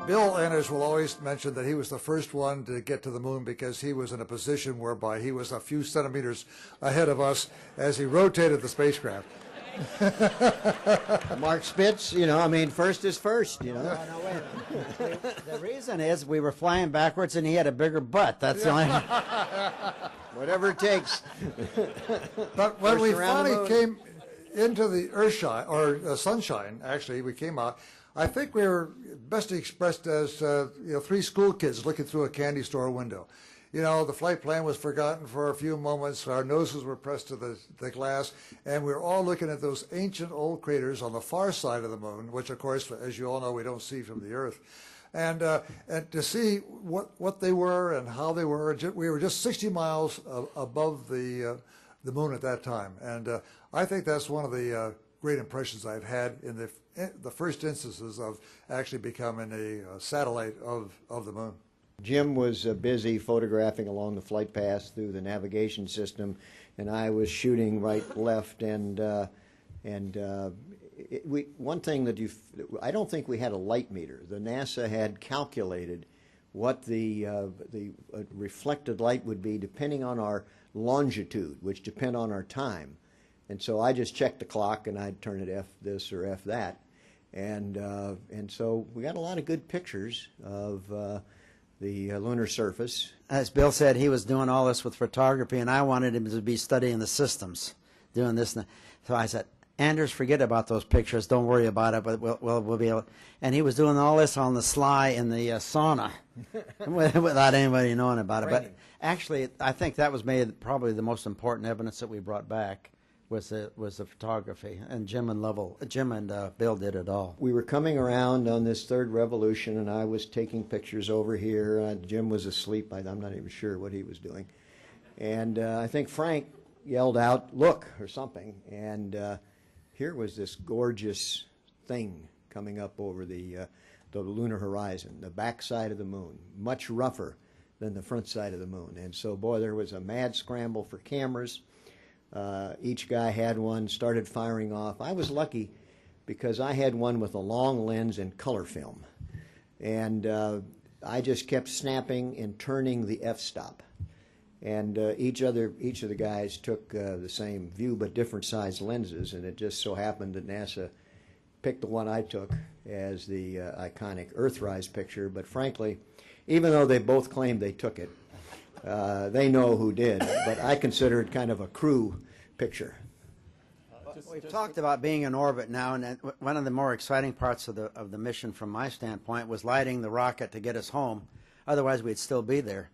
Bill Anders will always mention that he was the first one to get to the moon because he was in a position whereby he was a few centimeters ahead of us as he rotated the spacecraft. Mark Spitz, you know, I mean, first is first, you know. No, wait. The reason is we were flying backwards and he had a bigger butt. That's the only. Whatever it takes. But when we finally came into the Earthshine, or sunshine, actually, we came out, I think we were best expressed as three school kids looking through a candy store window. You know, the flight plan was forgotten for a few moments. Our noses were pressed to the glass, and we were all looking at those ancient old craters on the far side of the moon, which, of course, as you all know, we don't see from the Earth. And to see what they were and how they were, we were just 60 miles above the moon at that time. And I think that's one of the great impressions I've had in the first instances of actually becoming a satellite of the moon. Jim was busy photographing along the flight path through the navigation system, and I was shooting right, left, one thing that I don't think we had a light meter. The NASA had calculated what the reflected light would be depending on our longitude, which depend on our time. And so I just checked the clock and I'd turn it F this or F that, and so we got a lot of good pictures of the lunar surface. As Bill said, he was doing all this with photography, and I wanted him to be studying the systems, doing this. So I said, Anders, forget about those pictures. Don't worry about it, but we'll be able. And he was doing all this on the sly in the sauna without anybody knowing about it. But actually, I think that was probably the most important evidence that we brought back was the photography. And Jim and Bill did it all. We were coming around on this third revolution, and I was taking pictures over here. Jim was asleep. I'm not even sure what he was doing. And I think Frank yelled out, "Look," or something. And here was this gorgeous thing coming up over the lunar horizon, the back side of the moon, much rougher than the front side of the moon. And so, boy, there was a mad scramble for cameras. Each guy had one, started firing off. I was lucky because I had one with a long lens and color film. And I just kept snapping and turning the f-stop. And each of the guys took the same view but different size lenses, and it just so happened that NASA picked the one I took as the iconic Earthrise picture. But frankly, even though they both claimed they took it, they know who did, but I consider it kind of a crew picture. We've talked about being in orbit now, and one of the more exciting parts of the mission from my standpoint was lighting the rocket to get us home. Otherwise, we'd still be there.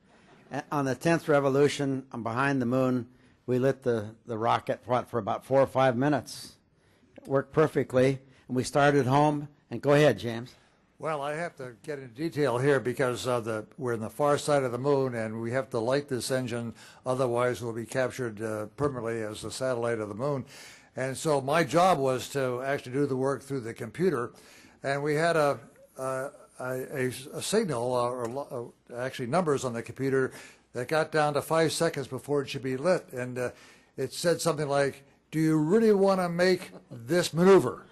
On the 10th revolution, behind the moon, we lit the rocket for about 4 or 5 minutes. It worked perfectly, and we started home. And go ahead, James. Well, I have to get into detail here because we're in the far side of the moon, and we have to light this engine, otherwise we'll be captured permanently as a satellite of the moon. And so my job was to actually do the work through the computer, and we had a signal, or actually numbers on the computer that got down to 5 seconds before it should be lit, and it said something like, "Do you really want to make this maneuver?"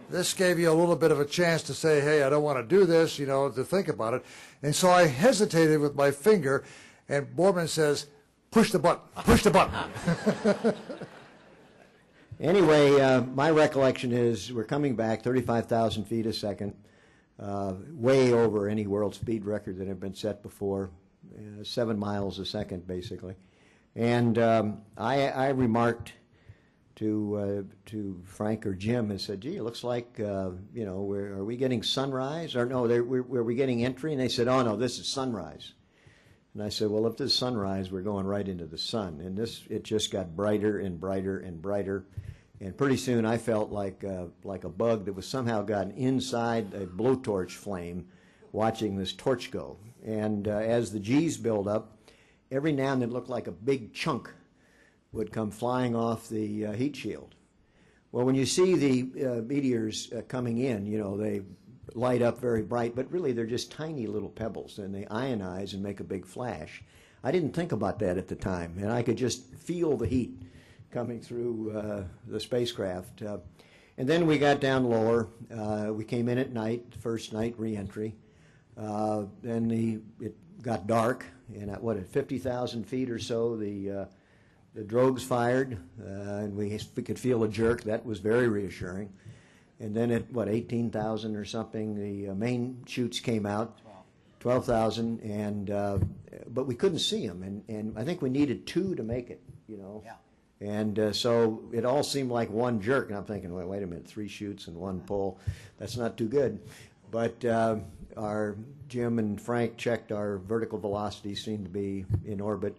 This gave you a little bit of a chance to say, "Hey, I don't want to do this," to think about it. And so I hesitated with my finger, and Borman says, "Push the button, push the button." Anyway, my recollection is we're coming back 35,000 feet a second, way over any world speed record that had been set before, 7 miles a second, basically. And I remarked to Frank or Jim and said, "Gee, it looks like, are we getting sunrise? Or no, were we getting entry?" And they said, "Oh, no, this is sunrise." And I said, "Well, if this is sunrise, we're going right into the sun." And it just got brighter and brighter and brighter. And pretty soon I felt like a bug that was somehow gotten inside a blowtorch flame watching this torch go. And as the G's build up, every now and then it looked like a big chunk would come flying off the heat shield. Well, when you see the meteors coming in, they light up very bright, but really they're just tiny little pebbles, and they ionize and make a big flash. I didn't think about that at the time, and I could just feel the heat coming through the spacecraft. And then we got down lower. We came in at night, first night re-entry. Then it got dark, and at 50,000 feet or so, the drogues fired, and we could feel a jerk. That was very reassuring. And then at 18,000 or something, the main chutes came out, 12,000, and but we couldn't see them, and I think we needed 2 to make it, you know. Yeah. And so it all seemed like one jerk, and I'm thinking, wait a minute, 3 chutes and 1 pull, that's not too good. But our Jim and Frank checked our vertical velocity, seemed to be in orbit.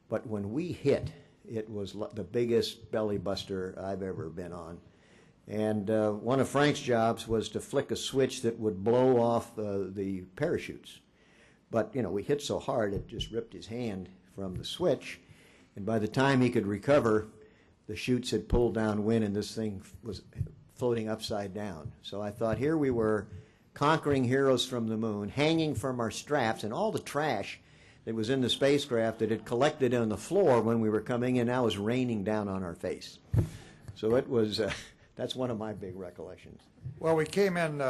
But when we hit, it was the biggest belly buster I've ever been on. And one of Frank's jobs was to flick a switch that would blow off the parachutes. But, you know, we hit so hard it just ripped his hand from the switch. And by the time he could recover, the chutes had pulled downwind and this thing was floating upside down. So I thought, here we were, conquering heroes from the moon, hanging from our straps, and all the trash that was in the spacecraft that had collected on the floor when we were coming in now was raining down on our face. So it was, that's one of my big recollections. Well, we came in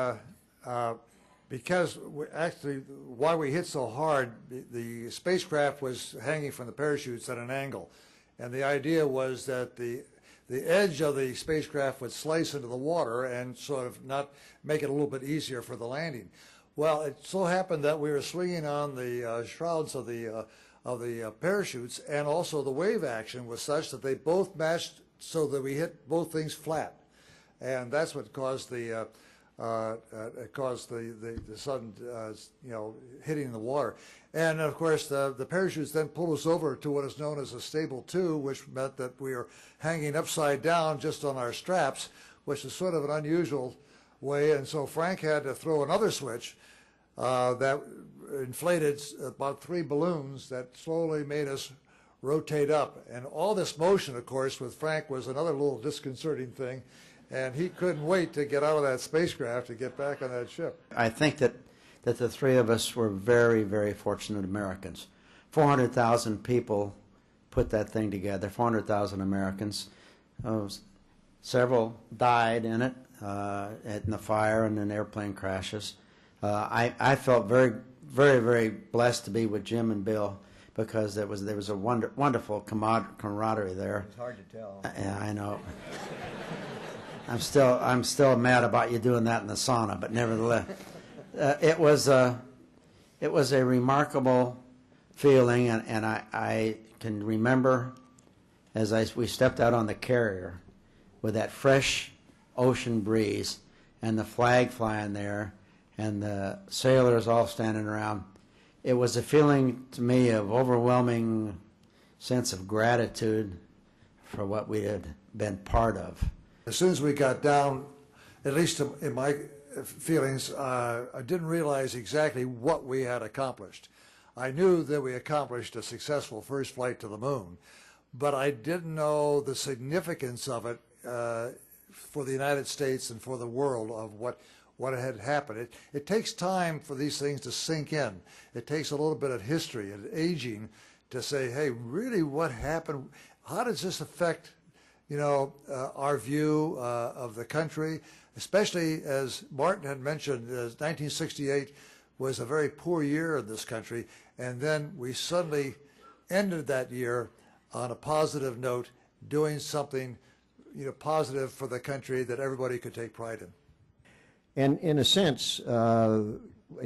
because actually why we hit so hard, the spacecraft was hanging from the parachutes at an angle. And the idea was that the edge of the spacecraft would slice into the water and sort of not make it a little bit easier for the landing. Well, it so happened that we were swinging on the shrouds of the parachutes, and also the wave action was such that they both matched so that we hit both things flat. And that's what caused the sudden, hitting the water. And of course, the parachutes then pulled us over to what is known as a stable 2, which meant that we were hanging upside down just on our straps, which is sort of an unusual way. And so Frank had to throw another switch that inflated about 3 balloons that slowly made us rotate up. And all this motion, of course, with Frank was another little disconcerting thing. And he couldn't wait to get out of that spacecraft to get back on that ship. I think that the 3 of us were very, very fortunate Americans. 400,000 people put that thing together, 400,000 Americans. Several died in it, in the fire and in airplane crashes. I felt very, very, very blessed to be with Jim and Bill because there was a wonderful camaraderie there. It's hard to tell. Yeah, I know. I'm still mad about you doing that in the sauna, but nevertheless, it was a remarkable feeling, and I can remember as we stepped out on the carrier with that fresh ocean breeze and the flag flying there and the sailors all standing around. It was a feeling to me of overwhelming sense of gratitude for what we had been part of. As soon as we got down, at least in my feelings, I didn't realize exactly what we had accomplished. I knew that we accomplished a successful first flight to the moon, but I didn't know the significance of it for the United States and for the world of what had happened. It takes time for these things to sink in. It takes a little bit of history and aging to say, hey, really what happened? How does this affect our view of the country, especially as Martin had mentioned, 1968 was a very poor year in this country, and then we suddenly ended that year on a positive note, doing something positive for the country that everybody could take pride in. And in a sense,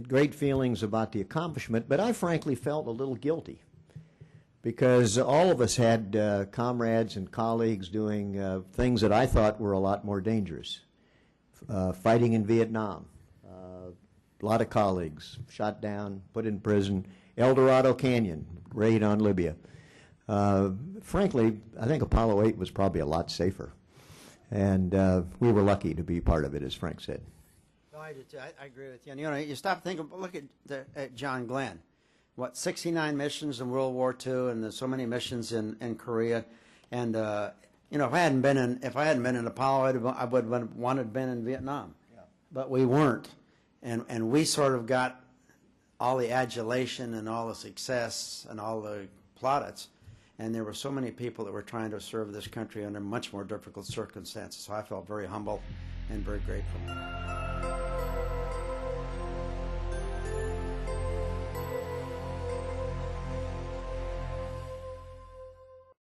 great feelings about the accomplishment, but I frankly felt a little guilty, because all of us had comrades and colleagues doing things that I thought were a lot more dangerous. Fighting in Vietnam, a lot of colleagues shot down, put in prison. El Dorado Canyon, raid on Libya. Frankly, I think Apollo 8 was probably a lot safer. And we were lucky to be part of it, as Frank said. No, I do too. I agree with you. And you stop thinking, look at John Glenn. 69 missions in World War II, and there's so many missions in Korea. And if I hadn't been in Apollo, I would have wanted to been in Vietnam. Yeah. But we weren't, and we sort of got all the adulation and all the success and all the plaudits. And there were so many people that were trying to serve this country under much more difficult circumstances. So I felt very humble and very grateful.